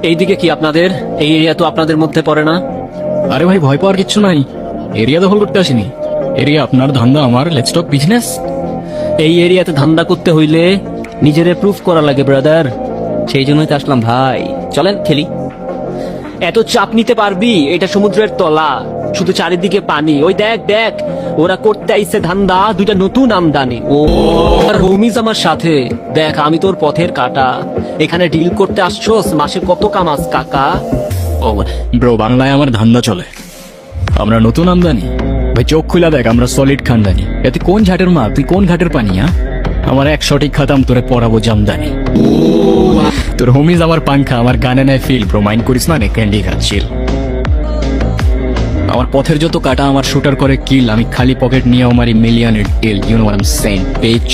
এইদিকে কি আপনাদের? এই এরিয়া তো আপনাদের মধ্যে পড়ে না। আরে ভাই, ভয় পাওয়ার কিচ্ছু নাই। এরিয়া দখল করতে আসিনি। এরিয়া আপনার, ধান্দা আমার। Let's talk business. এই এরিয়াতে ধান্দা করতে হইলে নিজেরে প্রুফ করা লাগে ব্রাদার, সেই জন্যই তো আসলাম ভাই। চলেন খেলি। এত চাপ নিতে পারবি? এটা সমুদ্রের তলা, শুধু চারিদিকে পানি। ওই দেখ দেখ, ওরা করতে আইছে ধান্দা, দুইটা নতুন আমদানি। ও আর হোমিজ আমার সাথে। দেখ, আমি তোর পথের কাটা। এখানে ডিল করতে আসছোস, মাসে কত কামাস কাকা? ও ব্রো, বাংলায় আমার ধান্দা চলে। আমরা নতুন আমদানি। ভাই চোখ খুলা দেখ, আমরা সলিড খানদানি। এতে কোন ঝাটের মা, তুই কোন ঘাটের পানি? আমার এক সঠিক খাতাম, তোরে পড়াবো জামদানি। তোর হোমিজ আমার পাংখা, আমার গানে নেয় ফিল। ব্রো মাইন্ড করিস না, ক্যান্ডি খাচ্ছিল। আমার পথের যত কাটা আমার শুটার করে কিল। আমি খালি পকেট নিয়ে আমার মিলিয়নের deal. You know what I am saying, beach.